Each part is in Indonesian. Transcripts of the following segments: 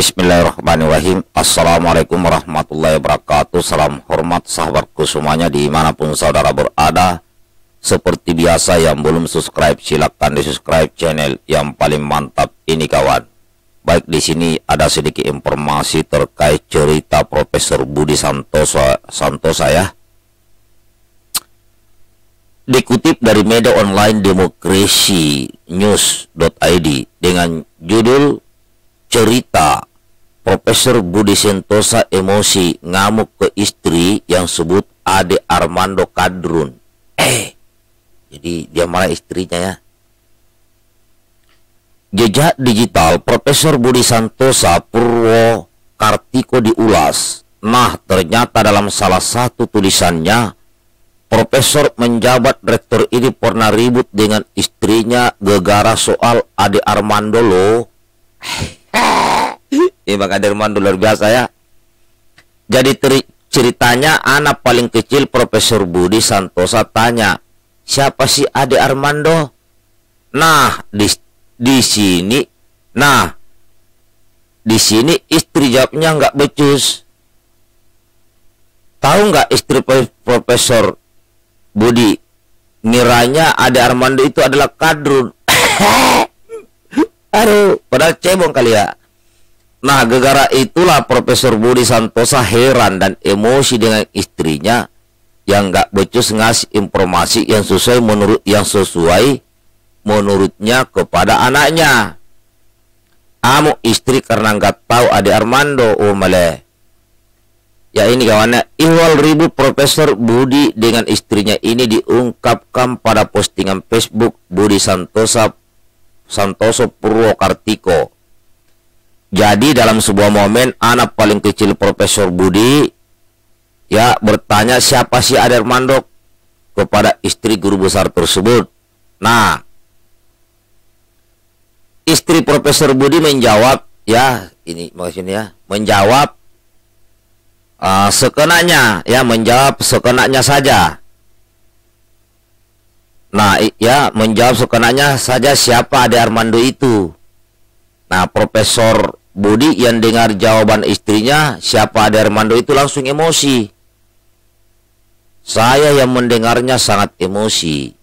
Bismillahirrahmanirrahim. Assalamualaikum warahmatullahi wabarakatuh. Salam hormat sahabatku semuanya dimanapun saudara berada. Seperti biasa, yang belum subscribe silahkan di subscribe channel yang paling mantap ini kawan. Baik, di sini ada sedikit informasi terkait cerita Profesor Budi Santosa ya. Dikutip dari media online demokrasinews.id dengan judul cerita Profesor Budi Santosa emosi ngamuk ke istri yang sebut Ade Armando Kadrun. Jadi dia marah istrinya ya. Jejak digital Profesor Budi Santosa Purwokartiko diulas. Nah, ternyata dalam salah satu tulisannya, Profesor menjabat rektor ini pernah ribut dengan istrinya gegara soal Ade Armando loh. Bang Ade Armando luar biasa ya. Jadi ceritanya anak paling kecil Profesor Budi Santosa tanya, siapa sih Ade Armando? Nah, di sini istri jawabnya nggak becus. Tahu nggak istri Profesor Budi ngiranya Ade Armando itu adalah Kadrun. Aduh, padahal cebong kali ya. Nah, gegara itulah Profesor Budi Santosa heran dan emosi dengan istrinya yang nggak becus ngasih informasi yang sesuai menurutnya kepada anaknya. Amu istri karena nggak tahu Ade Armando, maleh. Ya ini kawannya, ihwal ribut Profesor Budi dengan istrinya ini diungkapkan pada postingan Facebook Budi Santoso Purwokartiko. Jadi dalam sebuah momen, anak paling kecil Profesor Budi ya bertanya siapa sih Ade Armando kepada istri guru besar tersebut. Nah, istri Profesor Budi menjawab ya, ini maksudnya menjawab sekenanya ya, menjawab sekenanya saja. Nah, ya menjawab sekenanya saja siapa Ade Armando itu. Nah, Profesor Budi yang dengar jawaban istrinya siapa Ade Armando itu langsung emosi. Saya yang mendengarnya sangat emosi.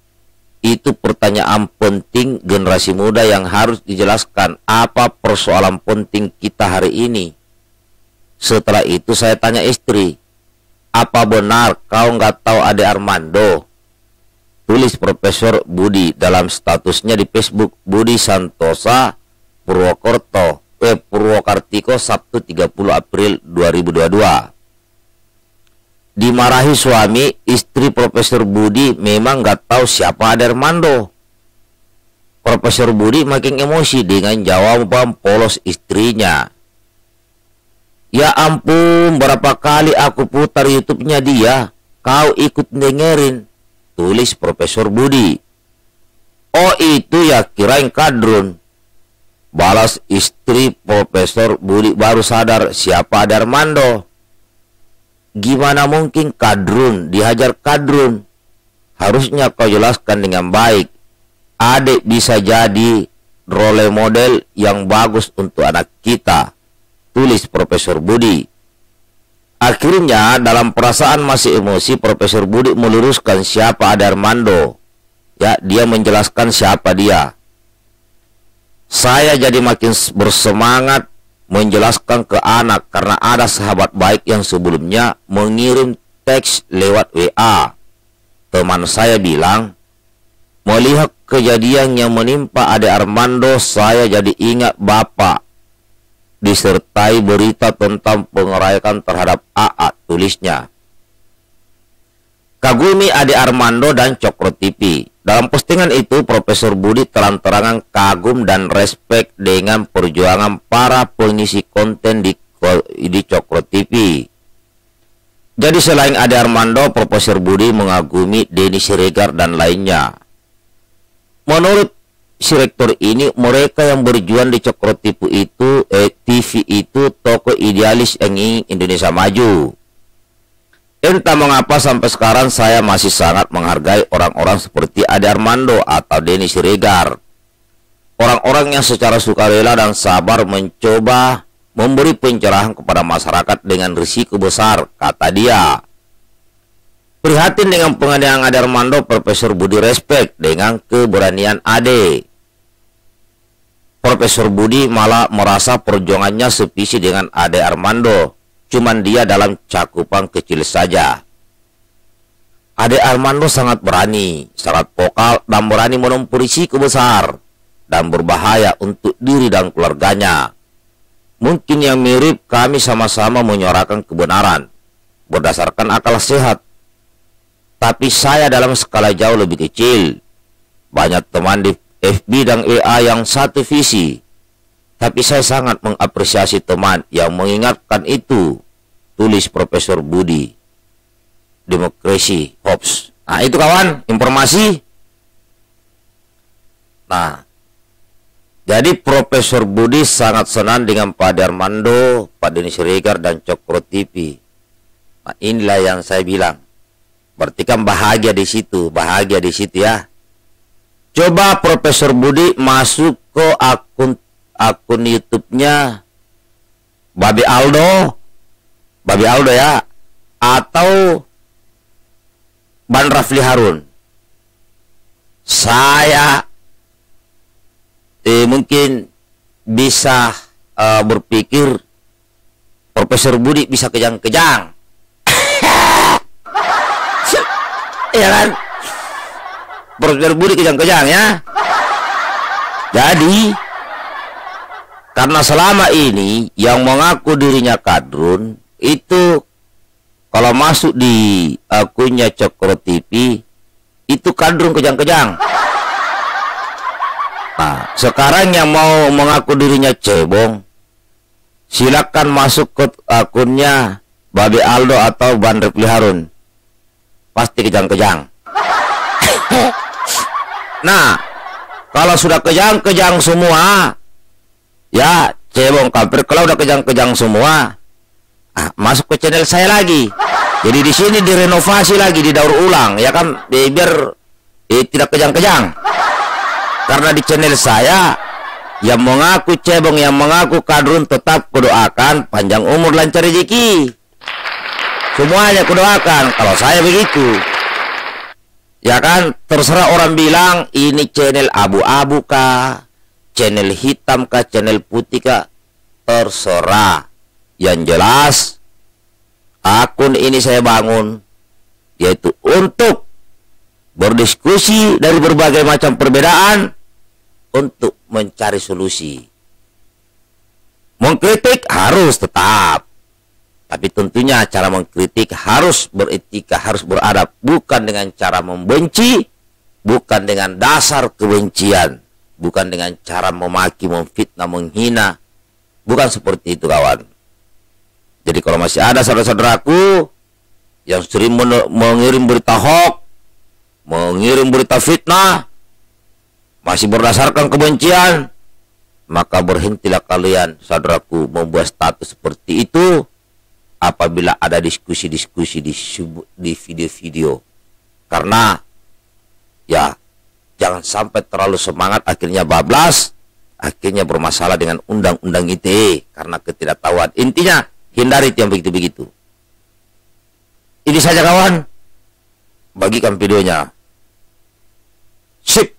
Itu pertanyaan penting generasi muda yang harus dijelaskan apa persoalan penting kita hari ini. Setelah itu saya tanya istri, apa benar kau nggak tahu Ade Armando? Tulis Profesor Budi dalam statusnya di Facebook Budi Santosa Purwokartiko Sabtu 30 April 2022. Dimarahi suami, istri Profesor Budi memang nggak tahu siapa Ade Armando. Profesor Budi makin emosi dengan jawaban polos istrinya. Ya ampun, berapa kali aku putar YouTube-nya dia, kau ikut dengerin, tulis Profesor Budi. Oh itu ya, kirain Kadrun, balas istri Profesor Budi baru sadar siapa Ade Armando. Gimana mungkin Kadrun, dihajar Kadrun? Harusnya kau jelaskan dengan baik. Adik bisa jadi role model yang bagus untuk anak kita, tulis Profesor Budi. Akhirnya dalam perasaan masih emosi, Profesor Budi meluruskan siapa Ade Armando. Ya, dia menjelaskan siapa dia. Saya jadi makin bersemangat menjelaskan ke anak karena ada sahabat baik yang sebelumnya mengirim teks lewat WA. Teman saya bilang, melihat kejadian yang menimpa Ade Armando, saya jadi ingat Bapak, disertai berita tentang pengerayakan terhadap AA, tulisnya. Kagumi Ade Armando dan Cokro TV. Dalam postingan itu, Profesor Budi terang-terangan kagum dan respek dengan perjuangan para pengisi konten di Cokro TV. Jadi selain Ade Armando, Profesor Budi mengagumi Denny Siregar dan lainnya. Menurut si rektor ini, mereka yang berjuang di Cokro TV itu tokoh idealis yang ingin Indonesia maju. Entah mengapa sampai sekarang saya masih sangat menghargai orang-orang seperti Ade Armando atau Denny Siregar. Orang-orang yang secara sukarela dan sabar mencoba memberi pencerahan kepada masyarakat dengan risiko besar, kata dia. Prihatin dengan penganiayaan Ade Armando, Profesor Budi respect dengan keberanian Ade. Profesor Budi malah merasa perjuangannya sevisi dengan Ade Armando, cuman dia dalam cakupan kecil saja. Ade Armando sangat berani, sangat vokal, dan berani menempuh risiko besar dan berbahaya untuk diri dan keluarganya. Mungkin yang mirip, kami sama-sama menyuarakan kebenaran berdasarkan akal sehat. Tapi saya dalam skala jauh lebih kecil. Banyak teman di FB dan EA yang satu visi. Tapi saya sangat mengapresiasi teman yang mengingatkan itu, tulis Profesor Budi. Demokrasi Hops. Nah itu kawan, informasi. Nah, jadi Profesor Budi sangat senang dengan Pak Ade Armando, Pak Denny Siregar, dan Cokro TV. Nah inilah yang saya bilang. Berarti kan bahagia di situ ya. Coba Profesor Budi masuk ke akun YouTube-nya Babi Aldo ya, atau Ban Rafli Harun. Saya mungkin bisa berpikir Profesor Budi bisa kejang-kejang. Ya kan? Profesor Budi kejang-kejang ya. Jadi karena selama ini yang mengaku dirinya kadrun itu kalau masuk di akunnya Cokro TV itu kadrun kejang-kejang. Nah, sekarang yang mau mengaku dirinya cebong, silakan masuk ke akunnya Babi Aldo atau Ban Rafli Harun. Pasti kejang-kejang. Nah, kalau sudah kejang-kejang semua, ya cebong kampret. Kalau udah kejang-kejang semua, masuk ke channel saya lagi. Jadi di sini direnovasi lagi, didaur ulang, ya kan, biar tidak kejang-kejang. Karena di channel saya, yang mengaku cebong, yang mengaku kadrun, tetap kudoakan panjang umur, lancar rezeki. Semuanya kudoakan, kalau saya begitu. Ya kan, terserah orang bilang ini channel abu-abu kah, channel hitam kah, channel putih kah, terserah. Yang jelas, akun ini saya bangun yaitu untuk berdiskusi dari berbagai macam perbedaan untuk mencari solusi. Mengkritik harus tetap, tapi tentunya cara mengkritik harus beretika, harus beradab, bukan dengan cara membenci, bukan dengan dasar kebencian, bukan dengan cara memaki, memfitnah, menghina, bukan seperti itu kawan. Jadi kalau masih ada saudara-saudaraku yang sering mengirim berita hoax, mengirim berita fitnah, masih berdasarkan kebencian, maka berhentilah kalian saudaraku membuat status seperti itu. Apabila ada diskusi-diskusi di video-video, karena ya jangan sampai terlalu semangat akhirnya bablas, akhirnya bermasalah dengan undang-undang ITE karena ketidaktahuan. Intinya hindari yang begitu-begitu. Ini saja kawan, bagikan videonya. Sip.